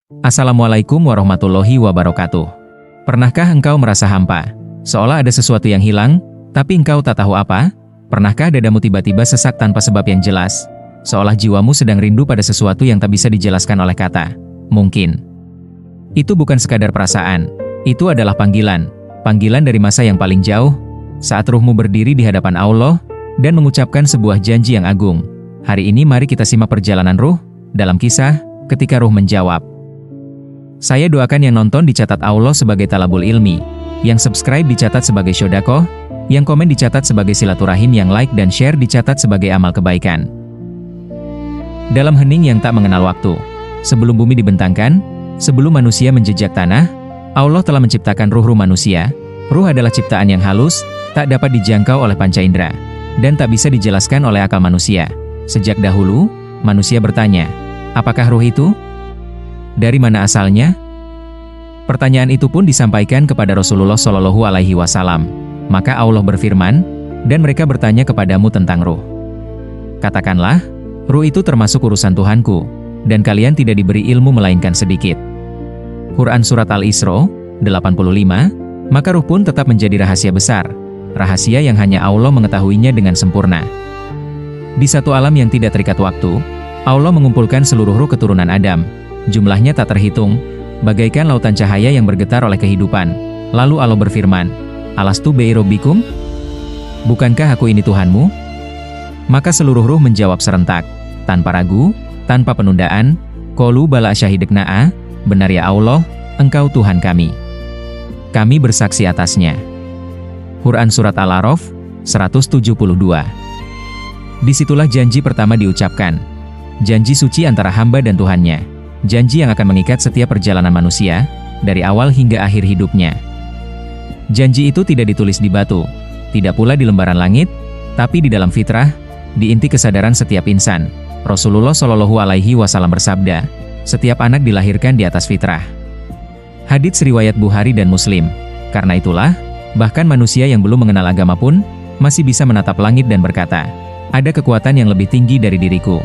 Assalamualaikum warahmatullahi wabarakatuh. Pernahkah engkau merasa hampa? Seolah ada sesuatu yang hilang, tapi engkau tak tahu apa? Pernahkah dadamu tiba-tiba sesak tanpa sebab yang jelas? Seolah jiwamu sedang rindu pada sesuatu yang tak bisa dijelaskan oleh kata. Mungkin. Itu bukan sekadar perasaan. Itu adalah panggilan. Panggilan dari masa yang paling jauh, saat ruhmu berdiri di hadapan Allah, dan mengucapkan sebuah janji yang agung. Hari ini mari kita simak perjalanan ruh, dalam kisah, ketika ruh menjawab. Saya doakan yang nonton dicatat Allah sebagai talabul ilmi, yang subscribe dicatat sebagai syodakoh, yang komen dicatat sebagai silaturahim, yang like dan share dicatat sebagai amal kebaikan. Dalam hening yang tak mengenal waktu, sebelum bumi dibentangkan, sebelum manusia menjejak tanah, Allah telah menciptakan ruh-ruh manusia. Ruh adalah ciptaan yang halus, tak dapat dijangkau oleh panca indera, dan tak bisa dijelaskan oleh akal manusia. Sejak dahulu, manusia bertanya, apakah ruh itu? Dari mana asalnya? Pertanyaan itu pun disampaikan kepada Rasulullah Shallallahu Alaihi Wasallam. Maka Allah berfirman, dan mereka bertanya kepadamu tentang ruh. Katakanlah, ruh itu termasuk urusan Tuhanku, dan kalian tidak diberi ilmu melainkan sedikit. Quran Surat Al-Isra 85, maka ruh pun tetap menjadi rahasia besar, rahasia yang hanya Allah mengetahuinya dengan sempurna. Di satu alam yang tidak terikat waktu, Allah mengumpulkan seluruh ruh keturunan Adam. Jumlahnya tak terhitung, bagaikan lautan cahaya yang bergetar oleh kehidupan. Lalu Allah berfirman, Alastu bi rabbikum? Bukankah aku ini Tuhanmu? Maka seluruh ruh menjawab serentak, tanpa ragu, tanpa penundaan, Qalu bala syahidna'a, benar ya Allah, Engkau Tuhan kami. Kami bersaksi atasnya. Quran Surat Al-A'raf 172. Disitulah janji pertama diucapkan. Janji suci antara hamba dan Tuhannya. Janji yang akan mengikat setiap perjalanan manusia, dari awal hingga akhir hidupnya. Janji itu tidak ditulis di batu, tidak pula di lembaran langit, tapi di dalam fitrah, di inti kesadaran setiap insan. Rasulullah Shallallahu Alaihi Wasallam bersabda, setiap anak dilahirkan di atas fitrah. Hadits riwayat Bukhari dan Muslim. Karena itulah, bahkan manusia yang belum mengenal agama pun, masih bisa menatap langit dan berkata, ada kekuatan yang lebih tinggi dari diriku.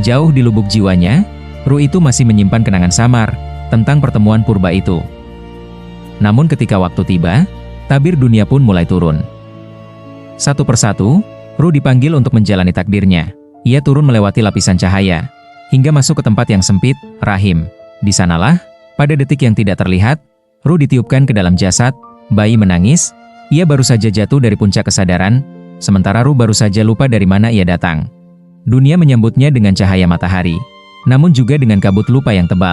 Jauh di lubuk jiwanya, ruh itu masih menyimpan kenangan samar tentang pertemuan purba itu. Namun ketika waktu tiba, tabir dunia pun mulai turun. Satu persatu, ruh dipanggil untuk menjalani takdirnya. Ia turun melewati lapisan cahaya, hingga masuk ke tempat yang sempit, rahim. Di sanalah, pada detik yang tidak terlihat, ruh ditiupkan ke dalam jasad, bayi menangis, ia baru saja jatuh dari puncak kesadaran, sementara ruh baru saja lupa dari mana ia datang. Dunia menyambutnya dengan cahaya matahari, namun juga dengan kabut lupa yang tebal.